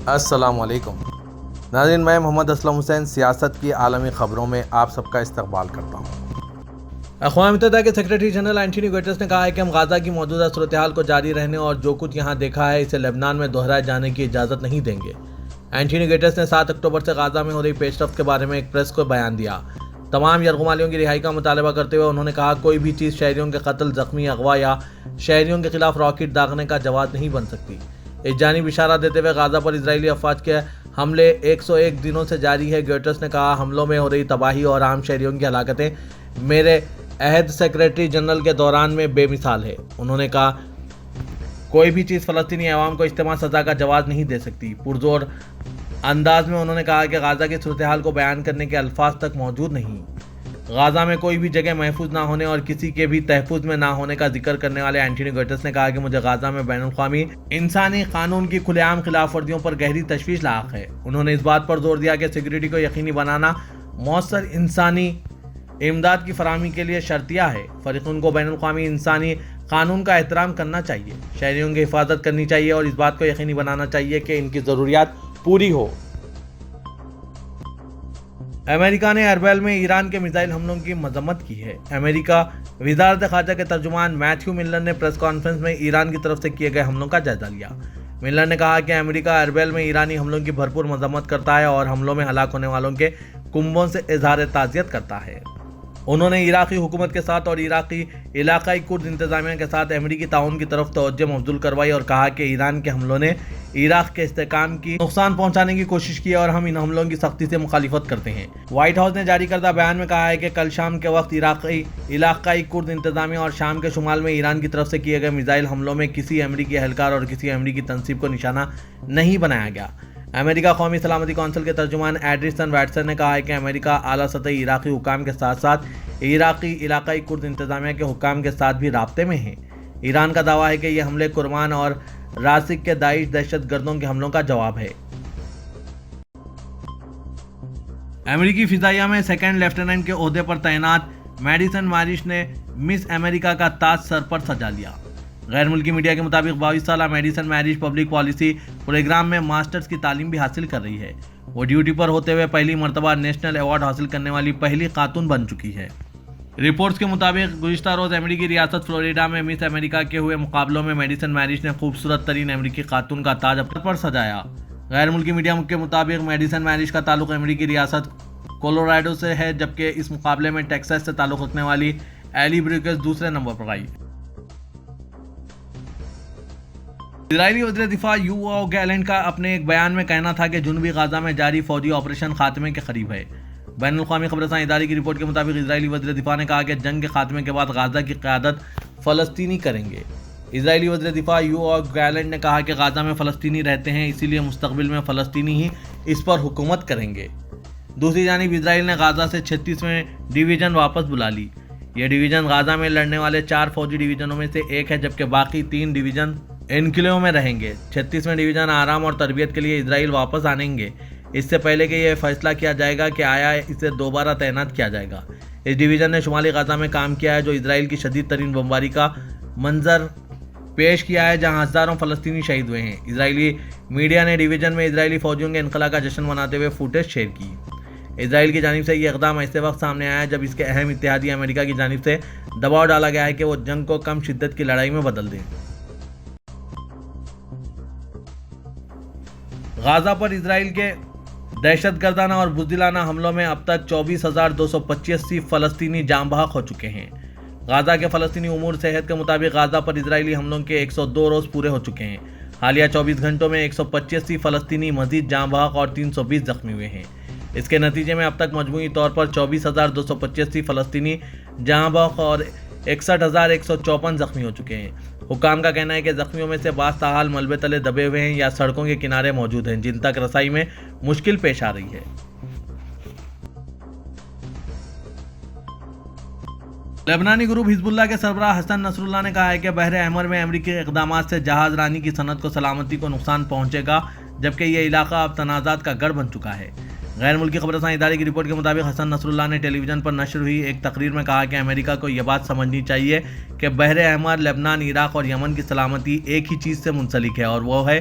السلام علیکم ناظرین، میں محمد اسلم حسین سیاست کی عالمی خبروں میں آپ سب کا استقبال کرتا ہوں۔ اقوام متحدہ کے سیکریٹری جنرل اینٹونی گٹرس نے کہا ہے کہ ہم غزہ کی موجودہ صورتحال کو جاری رہنے اور جو کچھ یہاں دیکھا ہے اسے لبنان میں دہرائے جانے کی اجازت نہیں دیں گے۔ اینٹونی گٹرس نے 7 اکتوبر سے غزہ میں ہو رہی پیش رفت کے بارے میں ایک پریس کو بیان دیا۔ تمام یرغمالیوں کی رہائی کا مطالبہ کرتے ہوئے انہوں نے کہا کوئی بھی چیز شہریوں کے قتل، زخمی، اغوا یا شہریوں کے خلاف راکٹ داغنے کا جواز نہیں بن سکتی۔ اس جانب اشارہ دیتے ہوئے غزہ پر اسرائیلی افواج کے حملے 101 دنوں سے جاری ہے۔ گٹرس نے کہا حملوں میں ہو رہی تباہی اور عام شہریوں کی ہلاکتیں میرے عہد سیکریٹری جنرل کے دوران میں بے مثال ہے۔ انہوں نے کہا کوئی بھی چیز فلسطینی عوام کو اجتماع سزا کا جواز نہیں دے سکتی۔ پرزور انداز میں انہوں نے کہا کہ غزہ کی صورتحال کو بیان کرنے کے الفاظ تک موجود نہیں۔ غزہ میں کوئی بھی جگہ محفوظ نہ ہونے اور کسی کے بھی تحفظ میں نہ ہونے کا ذکر کرنے والے اینٹونی گٹرس نے کہا کہ مجھے غزہ میں بین الاقوامی انسانی قانون کی کھلے عام خلاف ورزیوں پر گہری تشویش لاحق ہے۔ انہوں نے اس بات پر زور دیا کہ سیکورٹی کو یقینی بنانا مؤثر انسانی امداد کی فراہمی کے لیے شرطیہ ہے۔ فریقین کو بین الاقوامی انسانی قانون کا احترام کرنا چاہیے، شہریوں کی حفاظت کرنی چاہیے اور اس بات کو یقینی بنانا چاہیے کہ ان کی ضروریات پوری ہو۔ امریکہ نے اربیل میں ایران کے میزائل حملوں کی مذمت کی ہے۔ امریکہ وزارت خارجہ کے ترجمان میتھیو ملر نے پریس کانفرنس میں ایران کی طرف سے کیے گئے حملوں کا جائزہ لیا۔ ملر نے کہا کہ امریکہ اربیل میں ایرانی حملوں کی بھرپور مذمت کرتا ہے اور حملوں میں ہلاک ہونے والوں کے کنبوں سے اظہار تعزیت کرتا ہے۔ انہوں نے عراقی حکومت کے ساتھ اور عراقی علاقائی کرد انتظامیہ کے ساتھ امریکی تعاون کی طرف توجہ مبذول کروائی اور کہا کہ ایران کے حملوں نے عراق کے استحکام کی نقصان پہنچانے کی کوشش کی اور ہم ان حملوں کی سختی سے مخالفت کرتے ہیں۔ وائٹ ہاؤس نے جاری کردہ بیان میں کہا ہے کہ کل شام کے وقت عراقی علاقائی کرد انتظامیہ اور شام کے شمال میں ایران کی طرف سے کیے گئے میزائل حملوں میں کسی امریکی اہلکار اور کسی امریکی تنصیب کو نشانہ نہیں بنایا گیا۔ امریکہ قومی سلامتی کونسل کے ترجمان ایڈریسن واٹسن نے کہا ہے کہ امریکہ اعلیٰ سطحی عراقی حکام کے ساتھ ساتھ عراقی علاقائی کرد انتظامیہ کے حکام کے ساتھ بھی رابطے میں ہیں۔ ایران کا دعویٰ ہے کہ یہ حملے کرمان اور راسک کے داعش دہشت گردوں کے حملوں کا جواب ہے۔ امریکی فضائیہ میں سیکنڈ لیفٹیننٹ کے عہدے پر تعینات میڈیسن مارش نے مس امریکہ کا تاج سر پر سجا لیا۔ غیر ملکی میڈیا کے مطابق 22 سالہ میڈیسن مارش پبلک پالیسی پروگرام میں ماسٹرز کی تعلیم بھی حاصل کر رہی ہے۔ وہ ڈیوٹی پر ہوتے ہوئے پہلی مرتبہ نیشنل ایوارڈ حاصل کرنے والی پہلی خاتون بن چکی ہے۔ رپورٹس کے مطابق گزشتہ روز امریکی ریاست فلوریڈا میں مس امریکہ کے ہوئے مقابلوں میں میڈیسن مارش نے خوبصورت ترین امریکی خاتون کا تاج اپنے پر سجایا۔ غیر ملکی میڈیا کے مطابق میڈیسن مارش کا تعلق امریکی ریاست کولوراڈو سے ہے، جبکہ اس مقابلے میں ٹیکساس سے تعلق رکھنے والی ایلی بریوکس دوسرے نمبر پر آئی۔ اسرائیلی وزیر دفاع یوآو گیلنٹ کا اپنے ایک بیان میں کہنا تھا کہ جنوبی غزہ میں جاری فوجی آپریشن خاتمے کے قریب ہے۔ بین الاقوامی خبررساں ادارے کی رپورٹ کے مطابق اسرائیلی وزیر دفاع نے کہا کہ جنگ کے خاتمے کے بعد غزہ کی قیادت فلسطینی کریں گے۔ اسرائیلی وزیر دفاع یوآو گیلنٹ نے کہا کہ غزہ میں فلسطینی رہتے ہیں، اسی لیے مستقبل میں فلسطینی ہی اس پر حکومت کریں گے۔ دوسری جانب اسرائیل نے غزہ سے 36ویں ڈویژن واپس بلا لی۔ یہ ڈویژن غزہ میں لڑنے والے 4 فوجی ڈویژنوں میں سے ایک ہے، جبکہ باقی 3 ڈویژن انکلیو میں رہیں گے۔ 36ویں ڈویژن آرام اور تربیت کے لیے اسرائیل واپس آنیں گے، اس سے پہلے کہ یہ فیصلہ کیا جائے گا کہ آیا اسے دوبارہ تعینات کیا جائے گا۔ اس ڈویژن نے شمالی غزہ میں کام کیا ہے، جو اسرائیل کی شدید ترین بمباری کا منظر پیش کیا ہے، جہاں ہزاروں فلسطینی شہید ہوئے ہیں۔ اسرائیلی میڈیا نے ڈویژن میں اسرائیلی فوجیوں کے انخلاء کا جشن مناتے ہوئے فوٹیج شیئر کی۔ اسرائیل کی جانب سے یہ اقدام ایسے وقت سامنے آیا ہے جب اس کے اہم اتحادی امریکہ کی جانب سے دباؤ ڈالا گیا ہے کہ وہ جنگ کو کم شدت کی لڑائی میں بدل دیں۔ غزہ پر اسرائیل کے دہشت گردانہ اور بزدلانہ حملوں میں اب تک 24,285 فلسطینی جاں بحق ہو چکے ہیں۔ غزہ کے فلسطینی امور صحت کے مطابق غزہ پر اسرائیلی حملوں کے 102 روز پورے ہو چکے ہیں۔ حالیہ 24 گھنٹوں میں 185 فلسطینی مزید جاں بحق اور 320 زخمی ہوئے ہیں۔ اس کے نتیجے میں اب تک مجموعی طور پر 24,285 فلسطینی جاں بحق اور 61,154 زخمی ہو چکے ہیں۔ حکام کا کہنا ہے کہ زخمیوں میں سے بعض تاحال ملبے تلے دبے ہوئے ہیں یا سڑکوں کے کنارے موجود ہیں، جن تک رسائی میں مشکل پیش آ رہی ہے۔ لبنانی گروپ حزب اللہ کے سربراہ حسن نصر اللہ نے کہا ہے کہ بحر احمر میں امریکی اقدامات سے جہاز رانی کی صنعت کو سلامتی کو نقصان پہنچے گا، جبکہ یہ علاقہ اب تنازعات کا گڑھ بن چکا ہے۔ غیر ملکی خبررساں ادارے کی رپورٹ کے مطابق حسن نصر اللہ نے ٹیلی ویژن پر نشر ہوئی ایک تقریر میں کہا کہ امریکہ کو یہ بات سمجھنی چاہیے کہ بحر احمر، لبنان، عراق اور یمن کی سلامتی ایک ہی چیز سے منسلک ہے، اور وہ ہے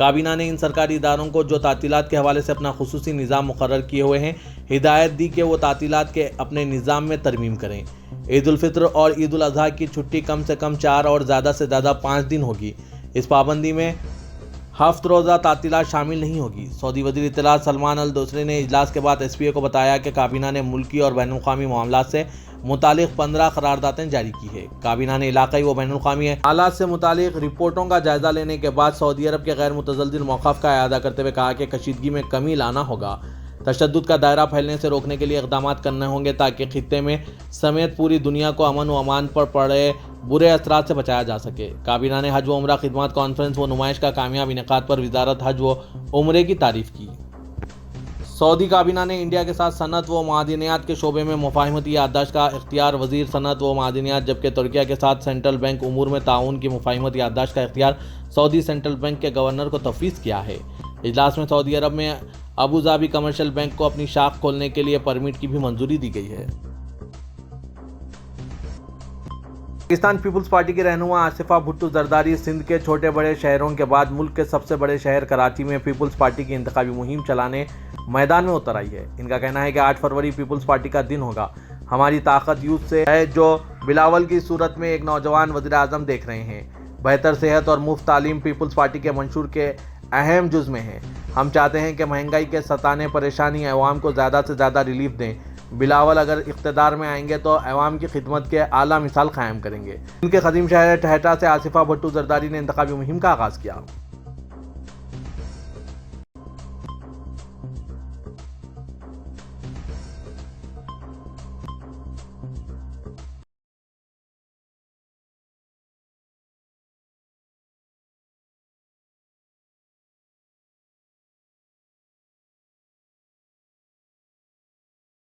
کابینہ نے ان سرکاری اداروں کو جو تعطیلات کے حوالے سے اپنا خصوصی نظام مقرر کیے ہوئے ہیں ہدایت دی کہ وہ تعطیلات کے اپنے نظام میں ترمیم کریں۔ عید الفطر اور عید الاضحیٰ کی چھٹی کم سے کم 4 اور زیادہ سے زیادہ 5 دن ہوگی۔ اس پابندی میں ہفت روزہ تعطیلات شامل نہیں ہوگی۔ سعودی وزیر اطلاعات سلمان الدوسری نے اجلاس کے بعد ایس پی اے کو بتایا کہ کابینہ نے ملکی اور بین الاقوامی معاملات سے متعلق 15 قراردادیں جاری کی ہے۔ کابینہ نے علاقائی و بین الاقوامی حالات سے متعلق رپورٹوں کا جائزہ لینے کے بعد سعودی عرب کے غیر متزلزل موقف کا اعادہ کرتے ہوئے کہا کہ کشیدگی میں کمی لانا ہوگا، تشدد کا دائرہ پھیلنے سے روکنے کے لیے اقدامات کرنے ہوں گے تاکہ خطے میں سمیت پوری دنیا کو امن و امان پر پڑے برے اثرات سے بچایا جا سکے۔ کابینہ نے حج و عمرہ خدمات کانفرنس و نمائش کا کامیاب انعقاد پر وزارت حج و عمرے کی تعریف کی۔ سعودی کابینہ نے انڈیا کے ساتھ صنعت و معدنیات کے شعبے میں مفاہمتی یادداشت کا اختیار وزیر صنعت و معدنیات، جبکہ ترکیہ کے ساتھ سینٹرل بینک امور میں تعاون کی مفاہمت یادداشت کا اختیار سعودی سینٹرل بینک کے گورنر کو تفویض کیا ہے۔ اجلاس میں سعودی عرب میں ابوظہبی کمرشل بینک کو اپنی شاخ کھولنے کے لیے پرمٹ کی بھی منظوری دی گئی ہے۔ پاکستان پیپلز پارٹی کی رہنما آصفہ بھٹو زرداری سندھ کے چھوٹے بڑے شہروں کے بعد ملک کے سب سے بڑے شہر کراچی میں پیپلز پارٹی کی انتخابی مہم چلانے میدان میں اتر آئی ہے۔ ان کا کہنا ہے کہ 8 فروری پیپلز پارٹی کا دن ہوگا۔ ہماری طاقت یوتھ سے ہے جو بلاول کی صورت میں ایک نوجوان وزیر اعظم دیکھ رہے ہیں۔ بہتر صحت اور مفت تعلیم پیپلز پارٹی کے منشور کے اہم جز میں ہے۔ ہم چاہتے ہیں کہ مہنگائی کے ستانے پریشانی عوام کو زیادہ سے زیادہ ریلیف دیں۔ بلاول اگر اقتدار میں آئیں گے تو عوام کی خدمت کے اعلیٰ مثال قائم کریں گے۔ ان کے قدیم شہر ٹہٹا سے آصفہ بھٹو زرداری نے انتخابی مہم کا آغاز کیا۔